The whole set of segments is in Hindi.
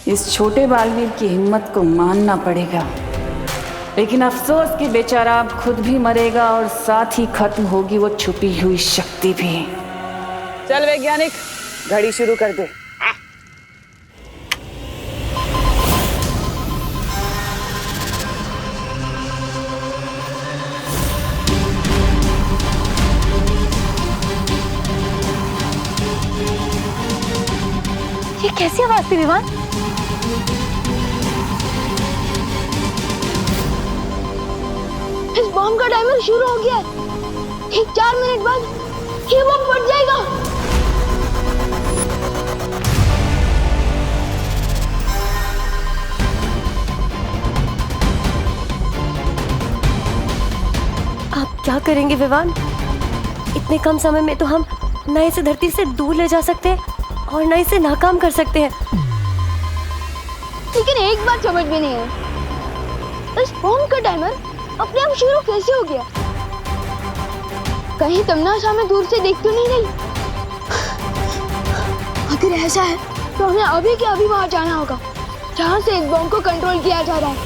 इस छोटे बालवीर की हिम्मत को मानना पड़ेगा, लेकिन अफसोस कि बेचारा अब खुद भी मरेगा और साथ ही खत्म होगी वो छुपी हुई शक्ति भी। चल वैज्ञानिक, घड़ी शुरू कर दे। ये कैसी आवाज थी विवान? इस बॉम्ब का टाइमर शुरू हो गया है। ठीक 4 मिनट बाद ये बॉम्ब फट जाएगा। आप क्या करेंगे विवान? इतने कम समय में तो हम न इसे धरती से दूर ले जा सकते हैं और न इसे नाकाम कर सकते हैं। लेकिन एक बात समझ में नहीं है, इस बॉम्ब का टाइमर अपने आप शुरू कैसे हो गया? कहीं तमन्ना हमें दूर से देख तो नहीं रही? अगर ऐसा है तो हमें अभी के अभी वहां जाना होगा जहां से इस बॉम्ब को कंट्रोल किया जा रहा है।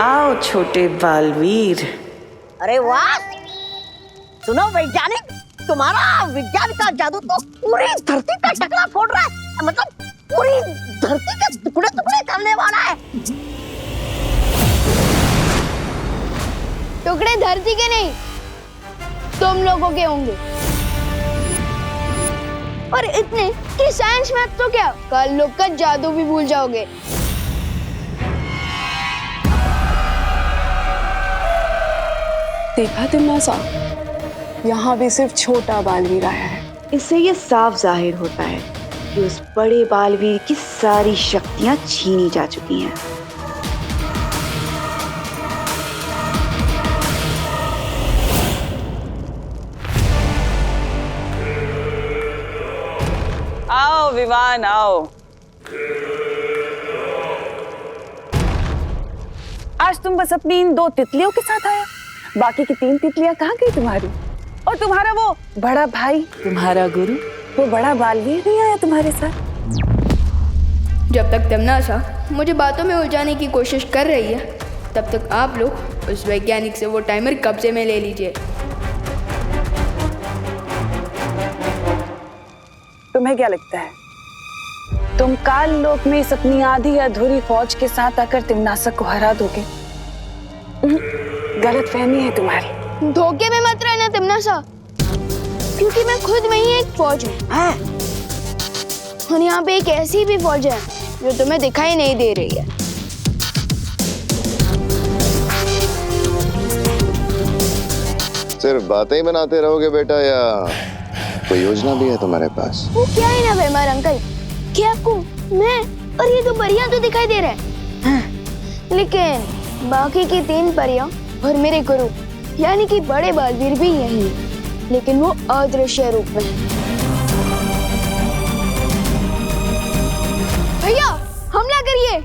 आओ छोटे बालवीर। अरे वाह! सुनो वैज्ञानिक, तुम्हारा विज्ञान का जादू तो पूरी धरती का टकरा फोड़ रहा है। मतलब पूरी धरती के टुकड़े टुकड़े करने वाला है। टुकड़े धरती के नहीं, तुम लोगों के होंगे। और इतने कि साइंस मैथ तो क्या, कल लोग का जादू भी भूल जाओगे। देखा तुमने साहब, यहाँ भी सिर्फ छोटा बालवीर आया है। इससे ये साफ जाहिर होता है कि उस बड़े बालवीर की सारी शक्तियां छीनी जा चुकी हैं। आओ विवान, आओ। आज तुम बस अपनी इन 2 तितलियों के साथ आया, बाकी की 3 तितलियां कहाँ गई तुम्हारी? और तुम्हारा वो बड़ा भाई, तुम्हारा गुरु, वो बड़ा बालवीर नहीं आया तुम्हारे साथ? जब तक तमन्ना मुझे बातों में उलझाने की कोशिश कर रही है, तब तक आप लोग उस वैज्ञानिक से वो टाइमर कब्जे में ले लीजिए। तुम्हें क्या लगता है तुम काल लोक में इस अपनी आधी अधूरी फौज के साथ आकर तिमनासक को हरा दोगे? गलत फहमी है तुम्हारी। धोखे में मत रहना तमन्ना, क्योंकि मैं खुद में ही एक फौज हूँ। और यहाँ पे एक ऐसी भी फौज है जो तुम्हें दिखाई नहीं दे रही है। सिर्फ बातें ही बनाते रहोगे बेटा, या कोई योजना भी है तुम्हारे पास? वो क्या है ना बेमार अंकल, कि आपको मैं और ये 2 परियां तो दिखाई दे रहे हैं, लेकिन बाकी की 3 परियां और मेरे गुरु यानी कि बड़े बालवीर भी यही है, लेकिन वो अदृश्य रूप में है। भैया हमला करिए।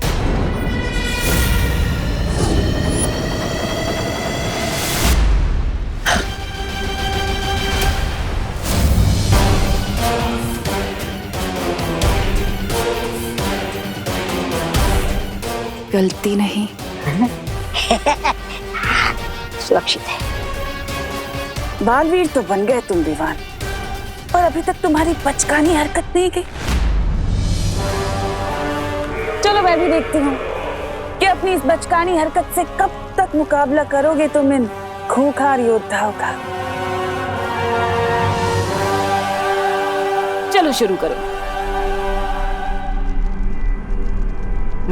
गलती नहीं सुरक्षित है। बालवीर तो बन गए तुम विवान, पर अभी तक तुम्हारी बचकानी हरकत नहीं गई। चलो मैं भी देखती हूँ कि अपनी इस बचकानी हरकत से कब तक मुकाबला करोगे तुम इन खूंखार योद्धाओं का। चलो शुरू करो।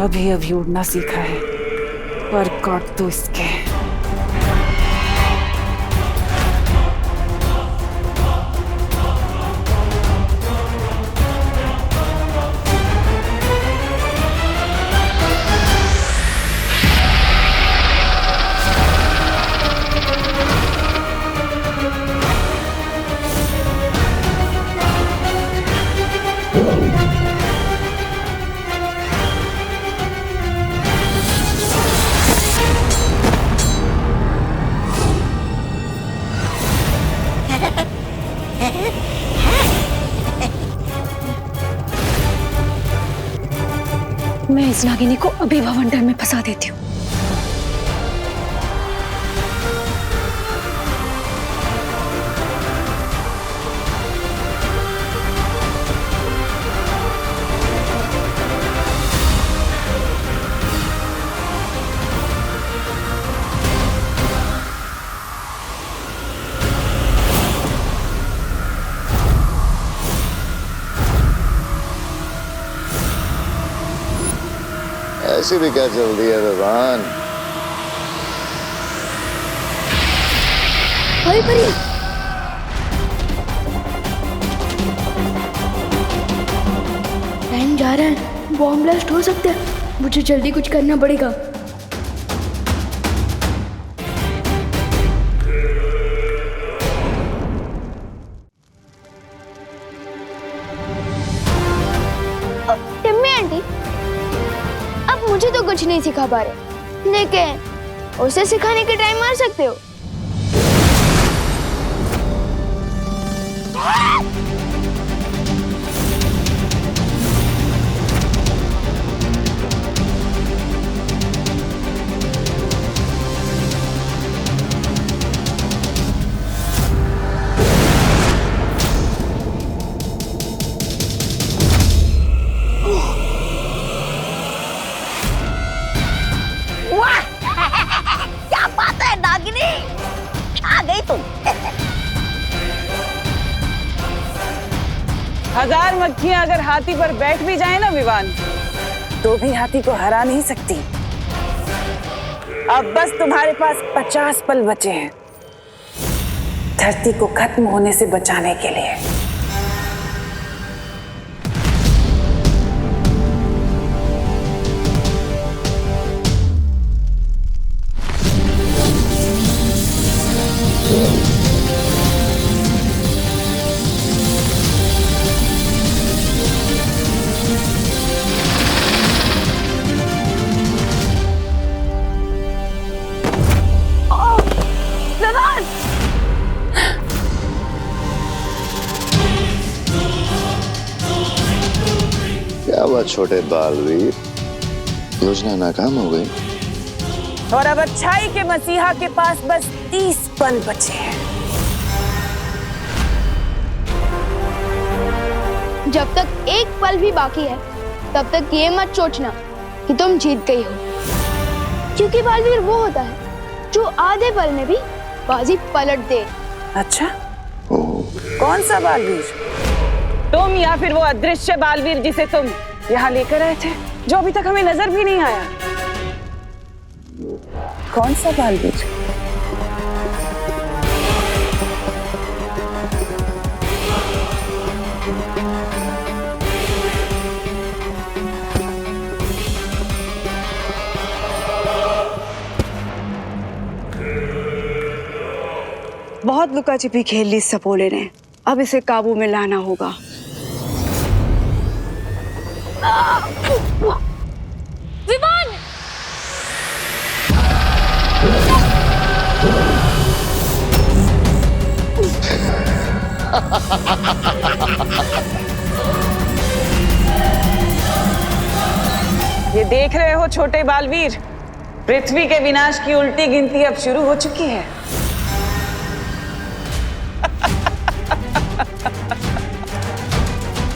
अभी अभी उड़ना सीखा है, पर काट दो इसके। मैं इस नागिनी को अभी भवंडर में फंसा देती हूँ। ऐसी भी क्या जल्दी है विवान? भाई परी, टाइम जा रहा है, बॉम्ब ब्लास्ट हो सकता है, मुझे जल्दी कुछ करना पड़ेगा। टिम्मी आंटी, अब मुझे तो कुछ नहीं सिखा पा रहे, लेकिन उसे सिखाने के टाइम मार सकते हो। क्या बात है नागिनी, आ गई तुम। हजार मक्खियां अगर हाथी पर बैठ भी जाए ना विवान, तो भी हाथी को हरा नहीं सकती। अब बस तुम्हारे पास 50 पल बचे हैं धरती को खत्म होने से बचाने के लिए। क्या हुआ छोटे बालवीर, योजना नाकाम हो गई? और अब अच्छाई के मसीहा के पास बस 30 पल बचे हैं। जब तक एक पल भी बाकी है, तब तक ये मत सोचना कि तुम जीत गई हो, क्योंकि बालवीर वो होता है जो आधे पल में भी बाजी पलट दे। अच्छा, कौन सा बालवीर? तुम या फिर वो अदृश्य बालवीर जिसे तुम यहाँ लेकर आए थे, जो अभी तक हमें नजर भी नहीं आया? कौन सा बालवीर? बहुत लुका छिपी खेल ली सपोले ने, अब इसे काबू में लाना होगा। विमान! ये देख रहे हो छोटे बालवीर, पृथ्वी के विनाश की उल्टी गिनती अब शुरू हो चुकी है।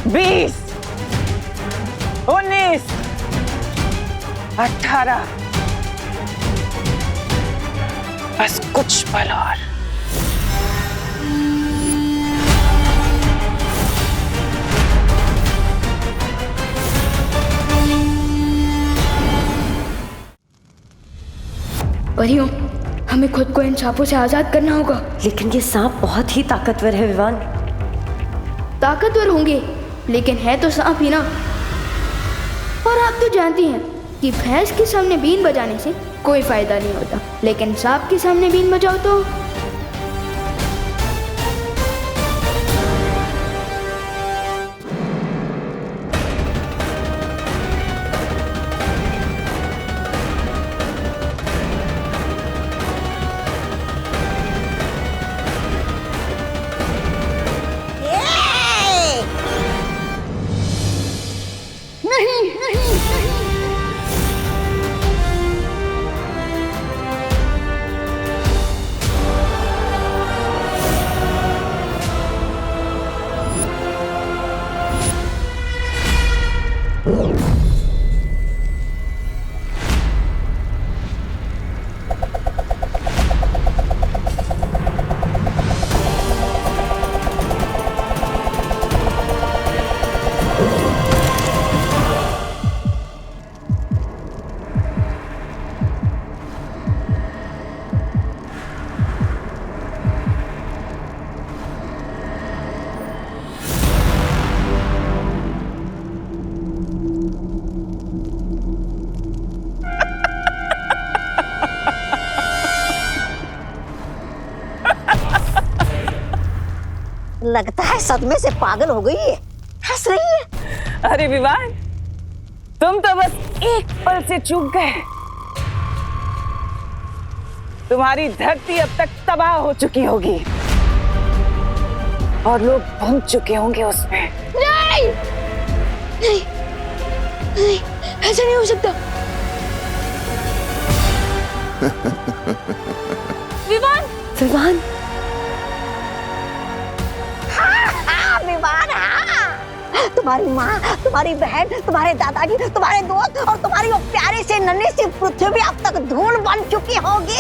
20, 19, 18, बस कुछ पल और। परियों, हमें खुद को इन सांपों से आजाद करना होगा। लेकिन ये सांप बहुत ही ताकतवर है विवान। ताकतवर होंगे, लेकिन है तो सांप ही ना। और आप तो जानती हैं कि भैंस के सामने बीन बजाने से कोई फायदा नहीं होता, लेकिन सांप के सामने बीन बजाओ तो। नहीं नहीं नहीं, लगता है सदमे से पागल हो गई है, हंस रही है। अरे विवान, तुम तो बस एक पल से चूक गए। तुम्हारी धरती अब तक तबाह हो चुकी होगी और लोग भूल चुके होंगे उसमें। नहीं नहीं नहीं, ऐसा नहीं हो सकता। विवान विवान विवान, हाँ। तुम्हारी माँ, तुम्हारी बहन, तुम्हारे दादाजी, तुम्हारे दोस्त और तुम्हारी वो प्यारी सी नन्ही सी पृथ्वी अब तक धूल बन चुकी होगी।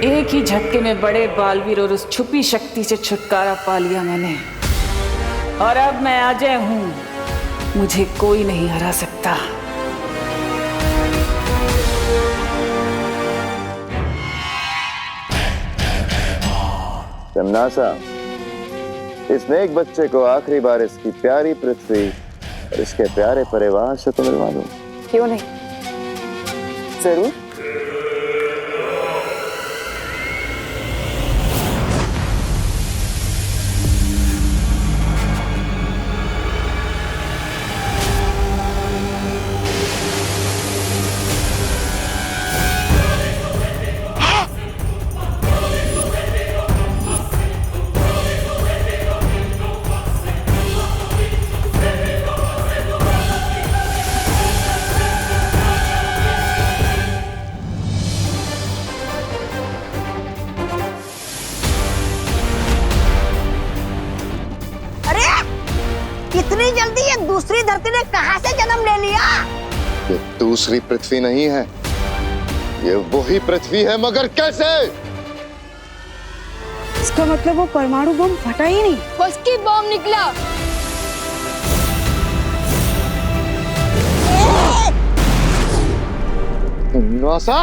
एक ही झटके में बड़े बालवीर और उस छुपी शक्ति से छुटकारा पा लिया मैंने, और अब मैं अजय हूं, मुझे कोई नहीं हरा सकता। तमनासा, इस नेक बच्चे को आखिरी बार इसकी प्यारी पृथ्वी और इसके प्यारे परिवार से तो मिलवा दूं। क्यों नहीं, जरूर। इतनी जल्दी ये दूसरी धरती ने कहां से जन्म ले लिया? ये दूसरी पृथ्वी नहीं है, ये वही पृथ्वी है, मगर कैसे? इसका मतलब वो परमाणु बम फटा ही नहीं, उसकी बम निकला। नासा,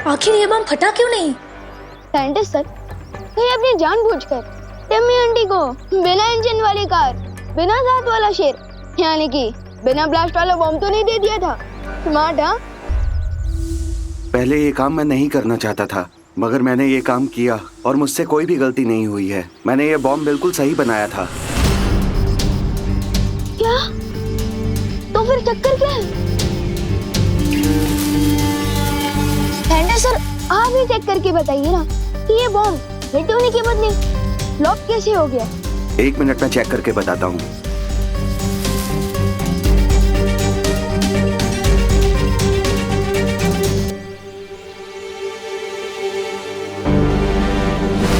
आखिर ये बम फटा क्यों नहीं? साइंटिस्ट सर, कहीं अपनी जानबूझकर टिम्मी आंटी को बिना इंजन वाली कार, बिना दांत वाला शेर, यानी कि बिना ब्लास्ट वाला बम तो नहीं दे दिया था? स्मार्ट, हाँ? पहले ये काम मैं नहीं करना चाहता था, मगर मैंने ये काम किया और मुझसे कोई भी गलती नहीं हुई है। मैंने ये बॉम्ब बिल्कुल सही बनाया था। क्या? तो फिर चक्कर क्या है? सर, आप ही चेक करके बताइए ना कि ये बॉम्ब हिट होने के बदले फ्लॉप कैसे हो गया? 1 मिनट में चेक करके बताता हूँ।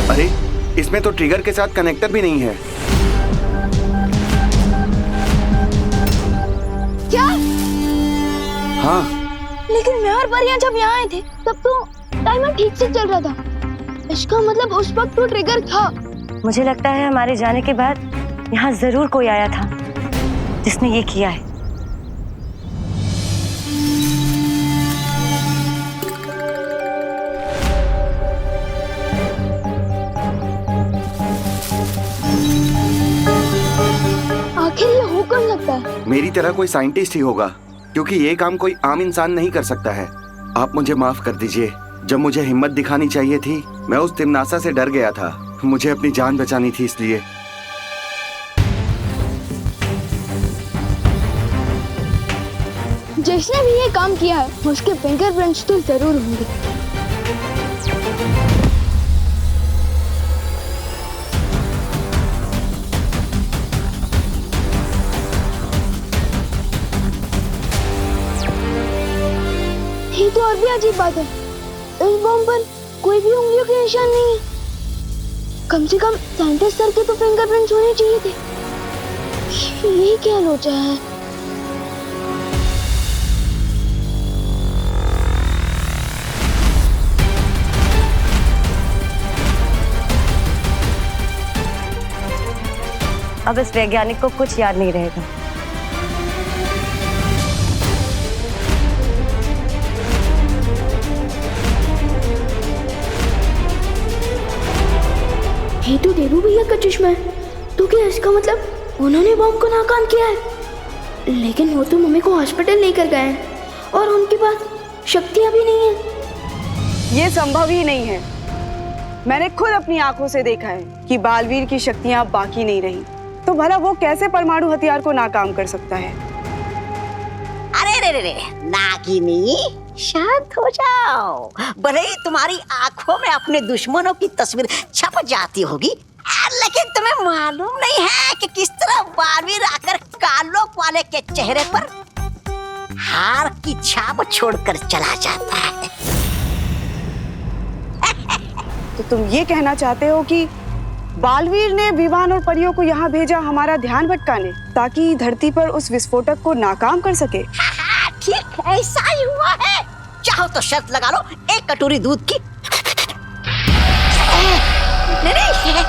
अरे, इसमें तो ट्रिगर के साथ कनेक्टर भी नहीं है। क्या? हाँ, लेकिन मैं और परियां जब यहाँ आए थे तब तो टाइमर ठीक से चल रहा था। इसका मतलब उस वक्त तो ट्रिगर था। मुझे लगता है हमारे जाने के बाद यहाँ जरूर कोई आया था जिसने ये किया है। आखिर ये हो कौन सकता है? मेरी तरह कोई साइंटिस्ट ही होगा, क्योंकि ये काम कोई आम इंसान नहीं कर सकता है। आप मुझे माफ कर दीजिए। जब मुझे हिम्मत दिखानी चाहिए थी, मैं उस तिमनासा से डर गया था। मुझे अपनी जान बचानी थी, इसलिए। जिसने भी ये काम किया है उसके फिंगरप्रिंट्स तो जरूर होंगे। अजीब बात है, इस बॉम्ब पर कोई भी उंगलियों के निशान नहीं है। कम से कम साइंटिस्ट सर के तो फिंगरप्रिंट्स होने चाहिए थे। ये क्या लोचा है? अब इस वैज्ञानिक को कुछ याद नहीं रहेगा। ये तो देबू भैया का चश्मा है। तो क्या इसका मतलब उन्होंने बॉम्ब को नाकाम किया है? लेकिन वो तो मम्मी को हॉस्पिटल लेकर गए हैं और उनके पास शक्तियां भी नहीं है। ये संभव ही नहीं है। मैंने खुद अपनी आंखों से देखा है कि बालवीर की शक्तियां बाकी नहीं रही। तो भला वो कैसे परमाणु हथियार को नाकाम कर सकता है? अरे रे रे, नागिनी शांत हो जाओ। भले ही तुम्हारी आंखों में अपने दुश्मनों की तस्वीर छप जाती होगी, लेकिन तुम्हें मालूम नहीं है कि किस तरह बालवीर आकर कालोक वाले के चेहरे पर हार की छाप छोड़कर चला जाता है। तो तुम ये कहना चाहते हो कि बालवीर ने विवान और परियों को यहाँ भेजा हमारा ध्यान भटकाने, ताकि धरती पर उस विस्फोटक को नाकाम कर सके? ठीक ऐसा ही हुआ है। चाहो तो शर्त लगा लो, एक कटोरी दूध की। नहीं,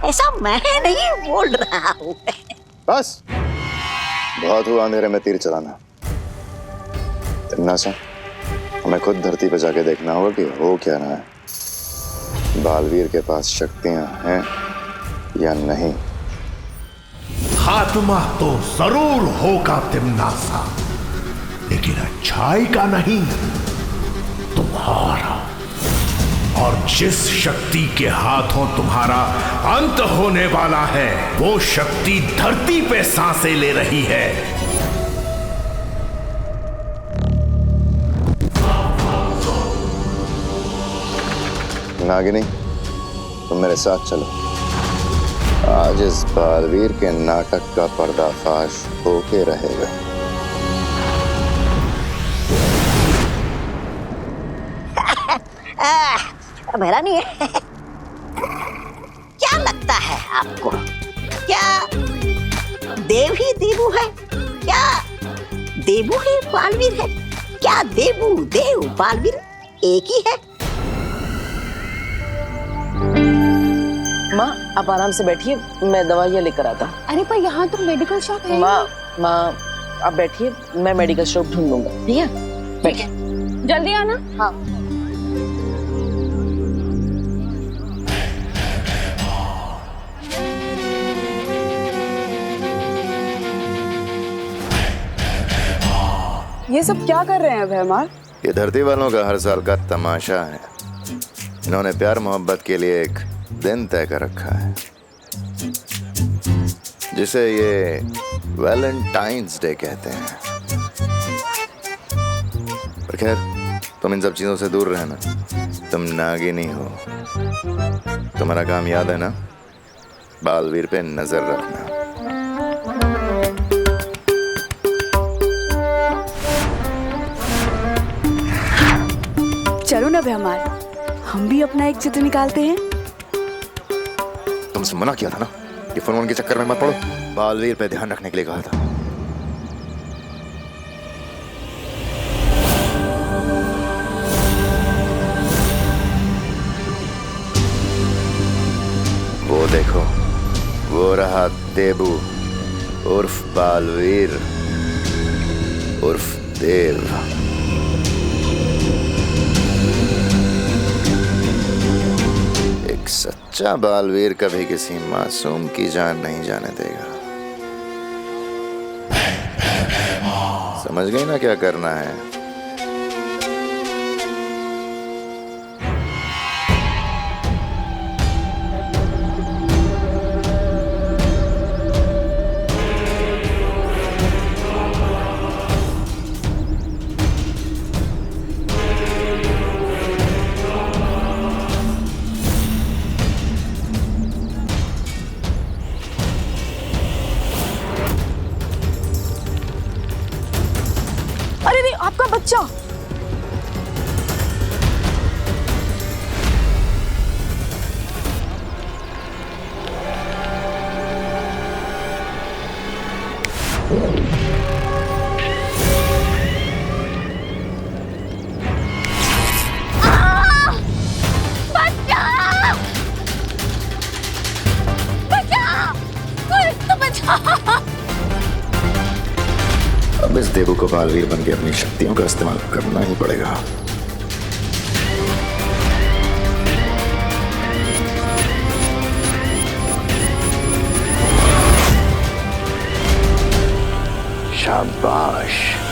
ऐसा मैं नहीं बोल रहा हूँ। बस बहुत हुआ अंधेरे में तीर चलाना। तिमनासा, हमें खुद धरती पर जाके देखना होगा कि हो क्या रहा है। बालवीर के पास शक्तियां हैं या नहीं। खात्मा तो जरूर होगा तिमनासा, लेकिन अच्छाई का नहीं, तुम्हारा। और जिस शक्ति के हाथों तुम्हारा अंत होने वाला है, वो शक्ति धरती पे सांसें ले रही है। नागिनी, तुम मेरे साथ चलो। आज इस बालवीर के नाटक का पर्दाफाश होके रहेगा। मेरा नहीं है। क्या लगता है आपको, क्या देव ही देबू है? क्या देबू ही बालवीर है? क्या देबू देव बालवीर एक ही है? माँ, आप आराम से बैठिए, मैं दवाइयाँ लेकर आता हूँ। अरे पर यहाँ तो मेडिकल शॉप है। माँ आप बैठिए, मैं मेडिकल शॉप ढूंढ लूंगा। ठीक है, बैठिए। जल्दी आना। हाँ। ये सब क्या कर रहे हैं भैमार? ये धरती वालों का हर साल का तमाशा है। इन्होंने प्यार मोहब्बत के लिए एक दिन तय कर रखा है, जिसे ये वैलेंटाइंस डे कहते हैं। पर खैर, तुम इन सब चीजों से दूर रहना। तुम नागिनी हो। तुम्हारा काम याद है ना? बालवीर पे नजर रखना। चलो ना भैमार, हम भी अपना एक चित्र निकालते हैं। तुमसे मना किया था ना, ये फोन के चक्कर में मत पड़ो। बालवीर पे ध्यान रखने के लिए कहा था। वो देखो, वो रहा देबू उर्फ बालवीर उर्फ देव। सच्चा बालवीर कभी किसी मासूम की जान नहीं जाने देगा। समझ गई ना क्या करना है? अरे नहीं, आपका इस देवू को बालवीर बन के अपनी शक्तियों का इस्तेमाल करना ही पड़ेगा। शाबाश।